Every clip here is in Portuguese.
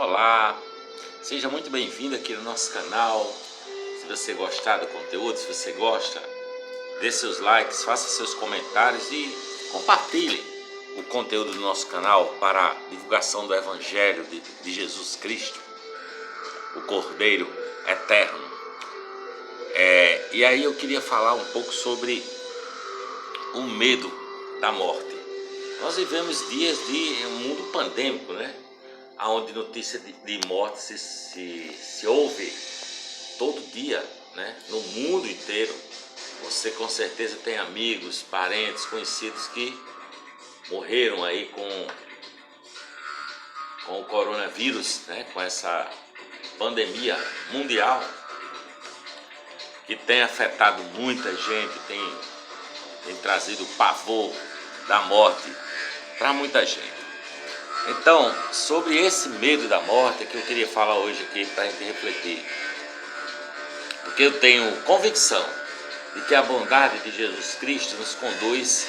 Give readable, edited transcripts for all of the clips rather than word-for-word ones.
Olá, seja muito bem-vindo aqui no nosso canal. Se você gostar do conteúdo, se você gosta, dê seus likes, faça seus comentários e compartilhe o conteúdo do nosso canal para a divulgação do Evangelho de Jesus Cristo, o Cordeiro Eterno. E aí eu queria falar um pouco sobre o medo da morte. Nós vivemos dias de um mundo pandêmico, né? Onde notícia de morte se ouve todo dia, né? No mundo inteiro. Você com certeza tem amigos, parentes, conhecidos que morreram aí com o coronavírus, né? Com essa pandemia mundial que tem afetado muita gente, tem trazido pavor da morte para muita gente. Então, sobre esse medo da morte é que eu queria falar hoje aqui para a gente refletir. Porque eu tenho convicção de que a bondade de Jesus Cristo nos conduz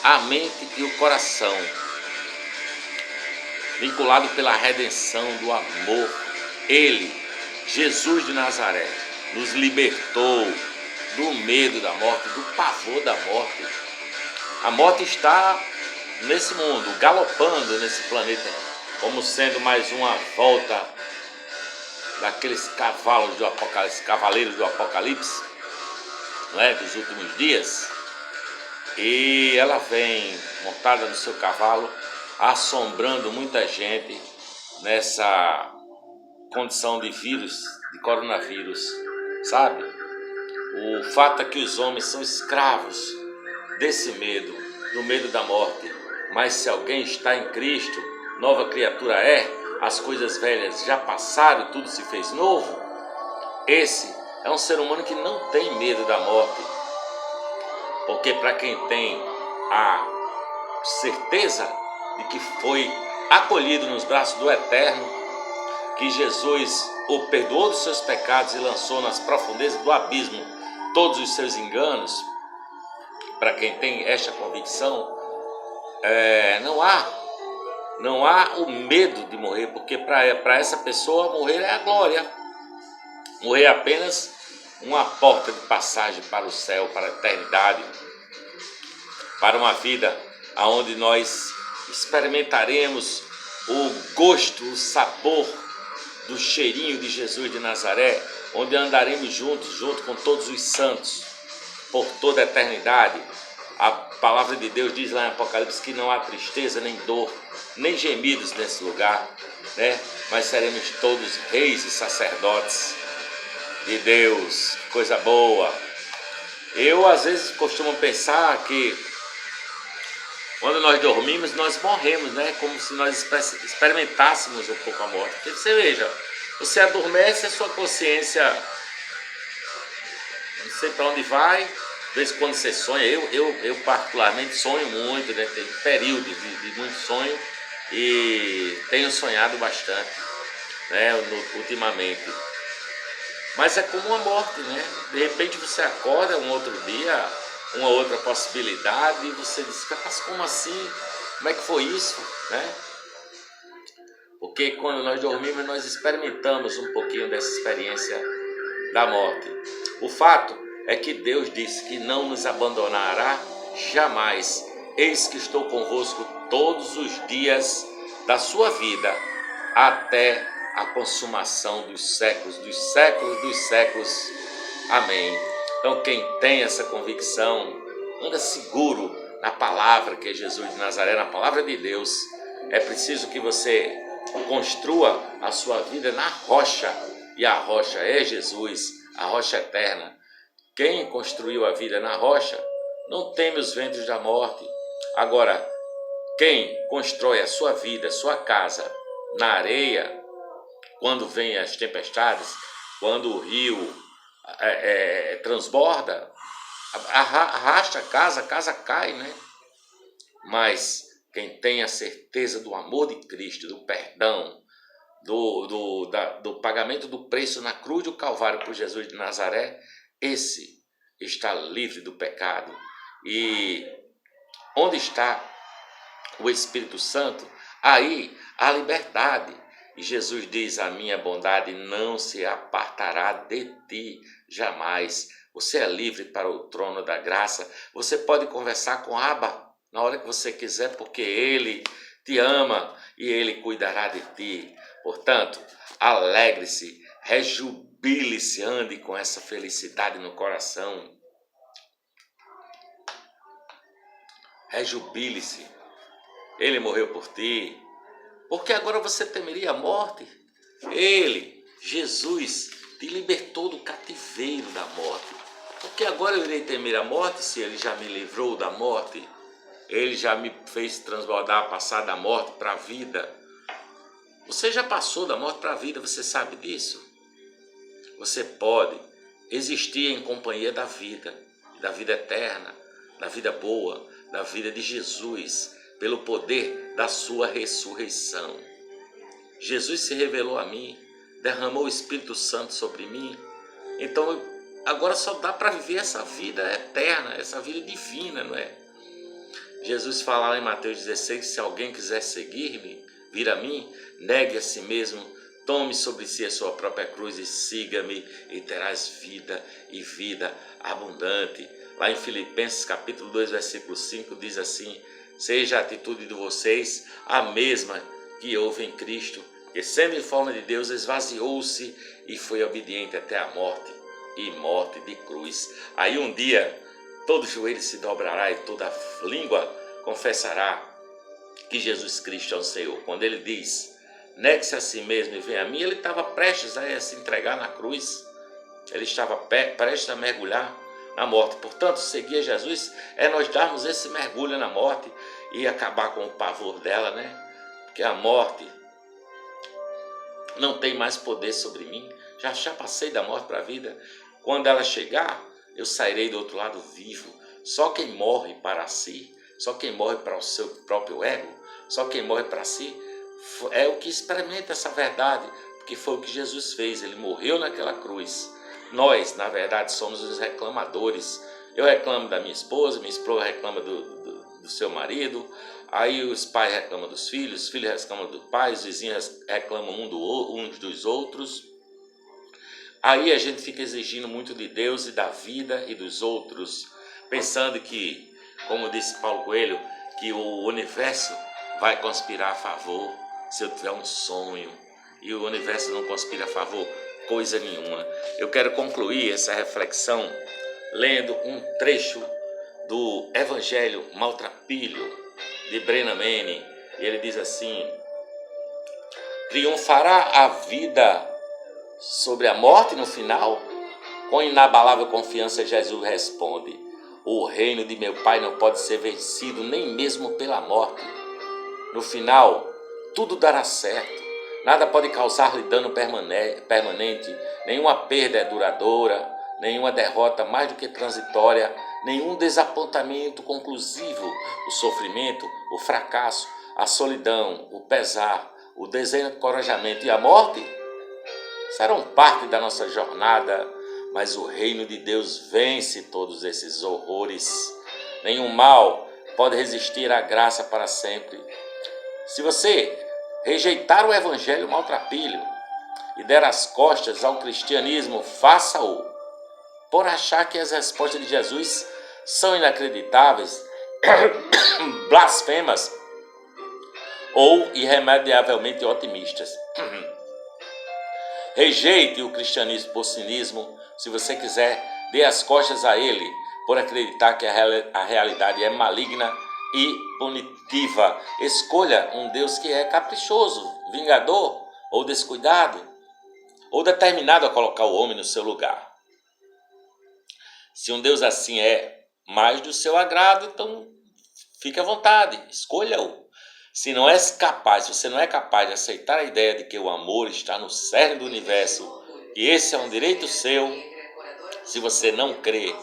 à mente e o coração, vinculado pela redenção do amor. Ele, Jesus de Nazaré, nos libertou do medo da morte, do pavor da morte. A morte está nesse mundo, galopando nesse planeta, como sendo mais uma volta daqueles cavalos do Apocalipse, cavaleiros do Apocalipse, não é? Dos últimos dias. E ela vem montada no seu cavalo, assombrando muita gente nessa condição de vírus, de coronavírus, sabe? O fato é que os homens são escravos desse medo, do medo da morte. Mas se alguém está em Cristo, nova criatura é, as coisas velhas já passaram, tudo se fez novo. Esse é um ser humano que não tem medo da morte, porque para quem tem a certeza de que foi acolhido nos braços do Eterno, que Jesus o perdoou dos seus pecados e lançou nas profundezas do abismo todos os seus enganos, para quem tem esta convicção, não há o medo de morrer, porque para essa pessoa morrer é a glória. Morrer é apenas uma porta de passagem para o céu, para a eternidade, para uma vida onde nós experimentaremos o gosto, o sabor do cheirinho de Jesus de Nazaré, onde andaremos junto com todos os santos, por toda a eternidade. A palavra de Deus diz lá em Apocalipse que não há tristeza, nem dor, nem gemidos nesse lugar, né? Mas seremos todos reis e sacerdotes de Deus, coisa boa. Eu às vezes costumo pensar que quando nós dormimos, nós morremos, né? Como se nós experimentássemos um pouco a morte. Porque você veja, você adormece, a sua consciência não sei para onde vai. De vez em quando você sonha, eu particularmente sonho muito, né? Tem período de muito sonho e tenho sonhado bastante, né? Ultimamente. Mas é como uma morte, né? De repente você acorda um outro dia, uma outra possibilidade, e você diz, mas como assim? Como é que foi isso, né? Porque quando nós dormimos, nós experimentamos um pouquinho dessa experiência da morte. O fato é que Deus disse que não nos abandonará jamais. Eis que estou convosco todos os dias da sua vida, até a consumação dos séculos dos séculos. Amém. Então quem tem essa convicção, anda seguro na palavra que é Jesus de Nazaré, na palavra de Deus. É preciso que você construa a sua vida na rocha, e a rocha é Jesus, a rocha eterna. Quem construiu a vida na rocha não teme os ventos da morte. Agora, quem constrói a sua vida, a sua casa na areia, quando vem as tempestades, quando o rio transborda, arrasta a casa cai, né? Mas quem tem a certeza do amor de Cristo, do perdão, do pagamento do preço na cruz do Calvário por Jesus de Nazaré, esse está livre do pecado. E onde está o Espírito Santo, aí há liberdade. E Jesus diz: a minha bondade não se apartará de ti jamais. Você é livre para o trono da graça. Você pode conversar com Abba na hora que você quiser, porque Ele te ama e Ele cuidará de ti. Portanto, alegre-se, rejubile-se, ande com essa felicidade no coração. Rejubile-se. Ele morreu por ti. Porque agora você temeria a morte? Ele, Jesus, te libertou do cativeiro da morte. Porque agora eu irei temer a morte se Ele já me livrou da morte? Ele já me fez transbordar, passar da morte para a vida. Você já passou da morte para a vida, você sabe disso? Você pode existir em companhia da vida eterna, da vida boa, da vida de Jesus, pelo poder da sua ressurreição. Jesus se revelou a mim, derramou o Espírito Santo sobre mim. Então agora só dá para viver essa vida eterna, essa vida divina, não é? Jesus fala lá em Mateus 16, se alguém quiser seguir-me, vir a mim, negue a si mesmo, tome sobre si a sua própria cruz e siga-me e terás vida e vida abundante. Lá em Filipenses capítulo 2, versículo 5 diz assim: seja a atitude de vocês a mesma que houve em Cristo, que sendo em forma de Deus esvaziou-se e foi obediente até a morte e morte de cruz. Aí um dia todo joelho se dobrará e toda língua confessará que Jesus Cristo é o Senhor. Quando ele diz, negue-se a si mesmo e venha a mim, ele estava prestes a se entregar na cruz. Ele estava prestes a mergulhar na morte. Portanto, seguir Jesus é nós darmos esse mergulho na morte e acabar com o pavor dela, né? Porque a morte não tem mais poder sobre mim. Já passei da morte para a vida. Quando ela chegar, eu sairei do outro lado vivo. Só quem morre para si, só quem morre para o seu próprio ego, só quem morre para si é o que experimenta essa verdade, porque foi o que Jesus fez. Ele morreu naquela cruz. Nós, na verdade, somos os reclamadores. Eu reclamo da minha esposa reclama do seu marido, aí os pais reclamam dos filhos, os filhos reclamam do pai, os vizinhos reclamam uns dos outros. Aí a gente fica exigindo muito de Deus e da vida e dos outros, pensando que, como disse Paulo Coelho, que o universo vai conspirar a favor se eu tiver um sonho, e o universo não conspira a favor coisa nenhuma. Eu quero concluir essa reflexão lendo um trecho do Evangelho Maltrapilho de Brennan Manning. Ele diz assim: triunfará a vida sobre a morte no final? Com inabalável confiança Jesus responde: o reino de meu Pai não pode ser vencido nem mesmo pela morte. No final, tudo dará certo. Nada pode causar-lhe dano permanente, nenhuma perda é duradoura, nenhuma derrota mais do que transitória, nenhum desapontamento conclusivo. O sofrimento, o fracasso, a solidão, o pesar, o desencorajamento e a morte serão parte da nossa jornada, mas o reino de Deus vence todos esses horrores. Nenhum mal pode resistir à graça para sempre. Se você rejeitar o evangelho maltrapilho e der as costas ao cristianismo, faça-o. Por achar que as respostas de Jesus são inacreditáveis, blasfemas ou irremediavelmente otimistas. Rejeite o cristianismo por cinismo. Se você quiser, dê as costas a ele por acreditar que a realidade é maligna e punitiva. Escolha um Deus que é caprichoso, vingador ou descuidado, ou determinado a colocar o homem no seu lugar. Se um Deus assim é mais do seu agrado, então fique à vontade, escolha-o. Se você não é capaz de aceitar a ideia de que o amor está no cerne do universo, e esse é um direito seu, se você não crê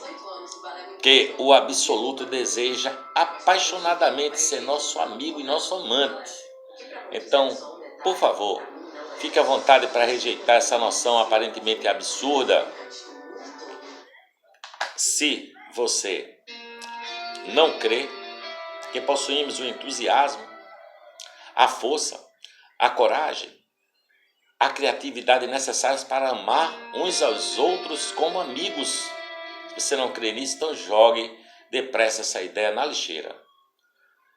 que o absoluto deseja apaixonadamente ser nosso amigo e nosso amante, então, por favor, fique à vontade para rejeitar essa noção aparentemente absurda. Se você não crê que possuímos o entusiasmo, a força, a coragem a criatividade necessária para amar uns aos outros como amigos. Se você não crê nisso, então jogue depressa essa ideia na lixeira.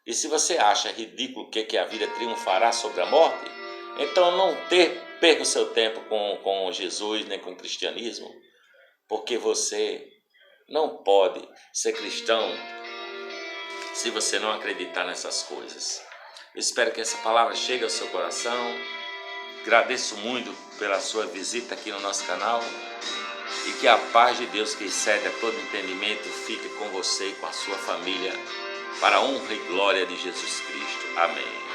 E se você acha ridículo que a vida triunfará sobre a morte, então não perca o seu tempo com Jesus nem com o cristianismo, porque você não pode ser cristão se você não acreditar nessas coisas. Eu espero que essa palavra chegue ao seu coração. Agradeço muito pela sua visita aqui no nosso canal e que a paz de Deus, que excede a todo entendimento, fique com você e com a sua família, para a honra e glória de Jesus Cristo. Amém.